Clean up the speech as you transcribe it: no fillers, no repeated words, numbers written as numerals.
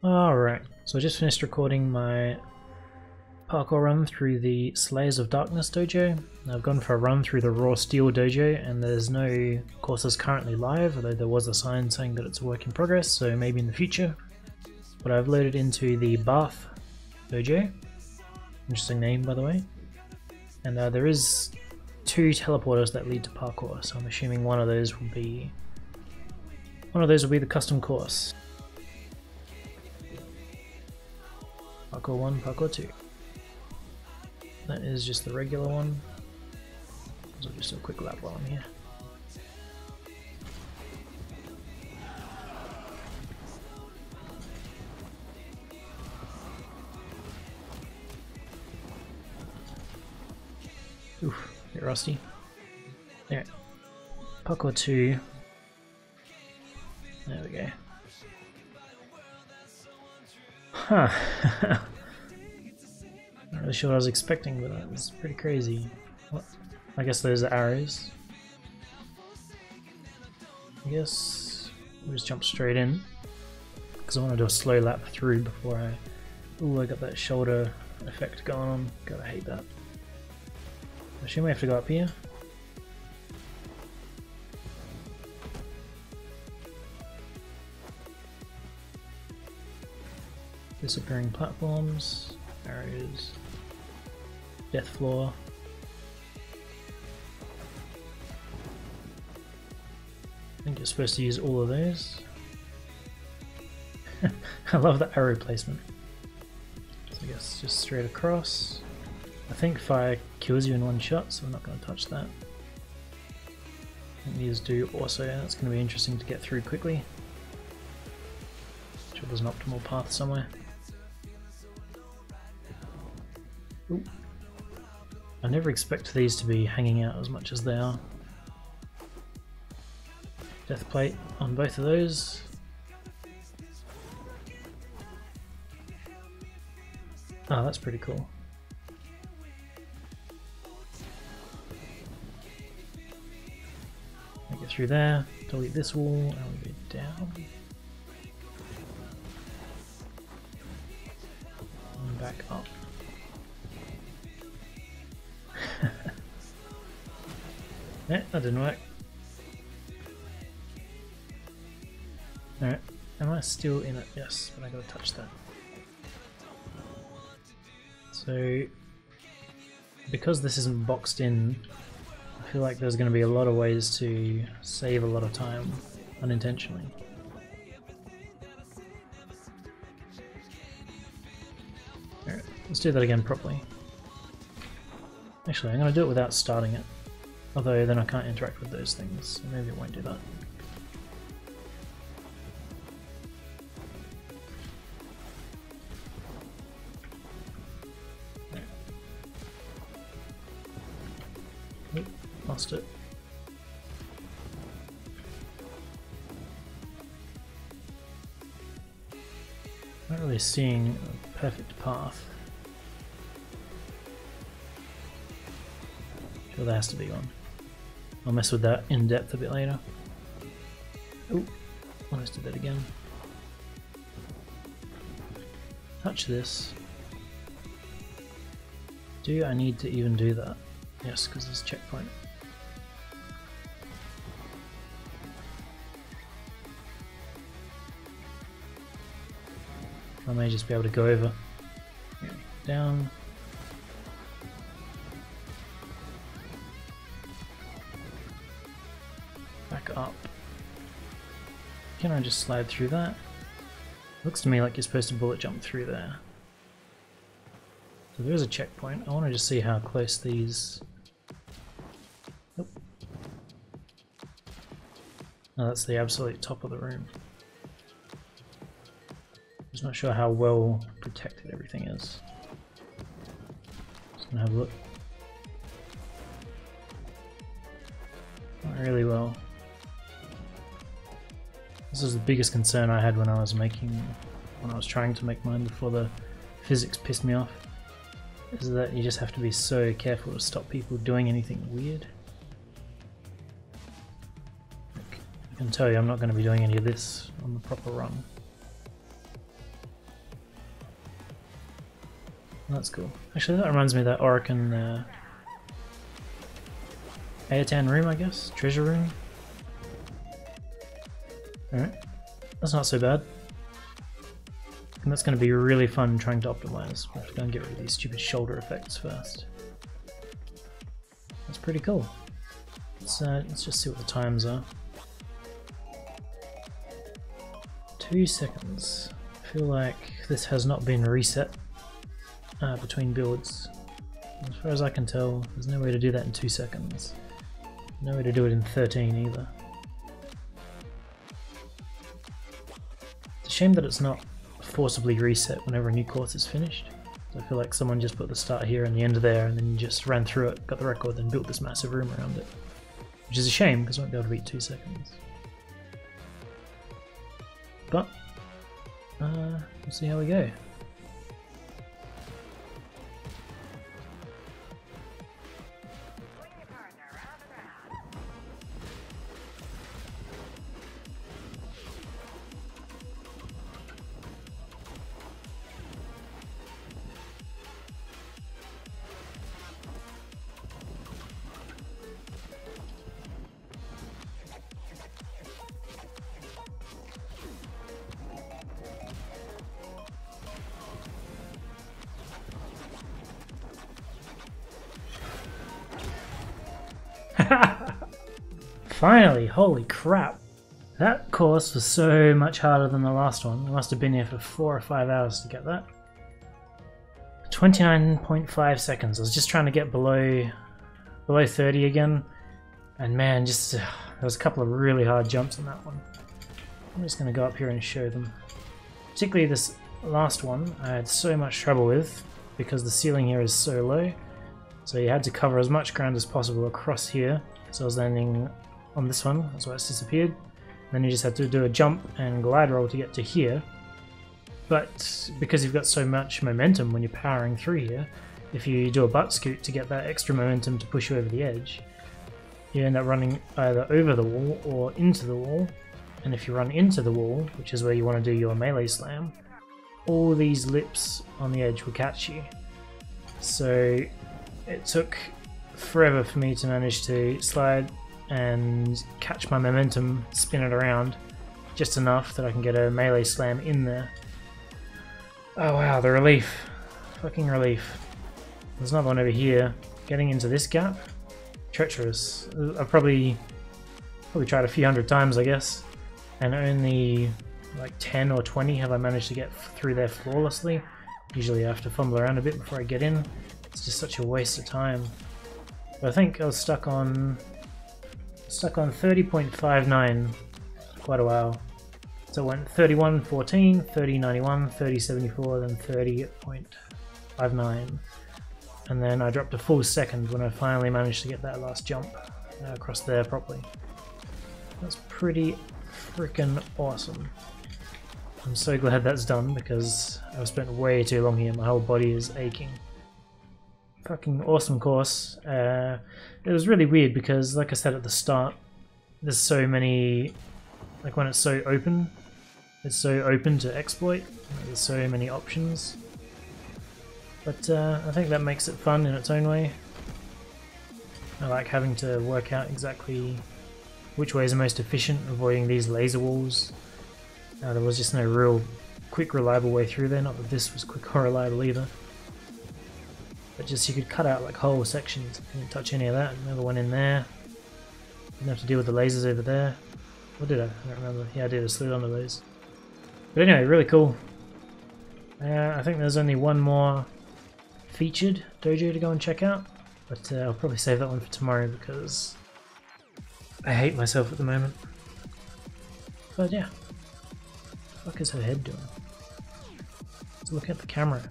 Alright, so I just finished recording my parkour run through the Slayers of Darkness dojo. I've gone for a run through the Raw Steel dojo, and there's no courses currently live, although there was a sign saying that it's a work in progress, so maybe in the future. But I've loaded into the Bath dojo. Interesting name, by the way. And there is 2 teleporters that lead to parkour, so I'm assuming one of those will be the custom course. Parkour 1, Parkour 2. That is just the regular one. So just do a quick lap while I'm here. Oof, a bit rusty. Alright. Parkour 2. There we go. Huh. Not really sure what I was expecting, but that was pretty crazy. What? I guess those are arrows. I guess we'll just jump straight in, because I want to do a slow lap through before I... Ooh, I got that shoulder effect going on. Gotta hate that. I assume we have to go up here. Disappearing platforms, arrows, death floor. I think you're supposed to use all of those. I love the arrow placement. So I guess just straight across. I think fire kills you in one shot, so I'm not going to touch that. I think these do also, that's going to be interesting to get through quickly. I'm sure there's an optimal path somewhere. Ooh. I never expect these to be hanging out as much as they are. Death plate on both of those. Oh, that's pretty cool. Get through there, delete this wall, and we'll go down. And back up. Yeah, that didn't work. Alright, am I still in it? Yes, but I gotta touch that. So, because this isn't boxed in, I feel like there's going to be a lot of ways to save a lot of time unintentionally. Alright, let's do that again properly. Actually, I'm going to do it without starting it. Although then I can't interact with those things, so maybe it won't do that. Right. Oop, lost it. Not really seeing a perfect path. Sure, there has to be one. I'll mess with that in depth a bit later. Oh, almost did that again. Touch this. Do I need to even do that? Yes, because there's a checkpoint. I may just be able to go over. Down. Back up. Can I just slide through that? Looks to me like you're supposed to bullet jump through there. So there's a checkpoint. I want to just see how close these... Oh, no, that's the absolute top of the room. Just not sure how well protected everything is. Just gonna have a look. Not really well. This is the biggest concern I had when I was trying to make mine before the physics pissed me off. Is that you just have to be so careful to stop people doing anything weird. I can tell you I'm not going to be doing any of this on the proper run. That's cool. Actually, that reminds me of that Orokin Aotan room, I guess? Treasure room? Alright. That's not so bad. And that's going to be really fun trying to optimize. I have to go and get rid of these stupid shoulder effects first. That's pretty cool. Let's just see what the times are. 2 seconds. I feel like this has not been reset between builds. As far as I can tell, there's no way to do that in 2 seconds. No way to do it in 13 either. It's a shame that it's not forcibly reset whenever a new course is finished. I feel like someone just put the start here and the end there and then just ran through it, got the record, then built this massive room around it. Which is a shame because I won't be able to beat 2 seconds. But, we'll see how we go. Finally, holy crap. That course was so much harder than the last one. I must have been here for 4 or 5 hours to get that. 29.5 seconds. I was just trying to get below 30 again. And man, just there was a couple of really hard jumps on that one. I'm just going to go up here and show them. Particularly this last one I had so much trouble with because the ceiling here is so low. So you had to cover as much ground as possible across here. So I was landing on this one, that's why it's disappeared. Then you just had to do a jump and glide roll to get to here. But because you've got so much momentum when you're powering through here, if you do a butt scoot to get that extra momentum to push you over the edge, you end up running either over the wall or into the wall. And if you run into the wall, which is where you want to do your melee slam, all these lips on the edge will catch you. So it took forever for me to manage to slide and catch my momentum, spin it around just enough that I can get a melee slam in there. Oh wow, the relief. Fucking relief. There's another one over here. Getting into this gap? Treacherous. I've probably tried a few hundred times, I guess, and only like 10 or 20 have I managed to get through there flawlessly. Usually I have to fumble around a bit before I get in. It's just such a waste of time. But I think I was stuck on 30.59 for quite a while. So it went 31.14, 30.91, 30.74, then 30.59. And then I dropped a full second when I finally managed to get that last jump across there properly. That's pretty freaking awesome. I'm so glad that's done because I've spent way too long here. My whole body is aching. Fucking awesome course. It was really weird because, like I said at the start, there's so many, like when it's so open to exploit. There's so many options. But I think that makes it fun in its own way. I like having to work out exactly which way is the most efficient, avoiding these laser walls. There was just no real quick, reliable way through there. Not that this was quick or reliable either. But just you could cut out like whole sections. Didn't touch any of that. Another one in there. Didn't have to deal with the lasers over there. What did I? I don't remember. Yeah, I did. I slid onto those. But anyway, really cool. I think there's only one more featured dojo to go and check out. But I'll probably save that one for tomorrow because I hate myself at the moment. But yeah. What the fuck is her head doing? Let's look at the camera.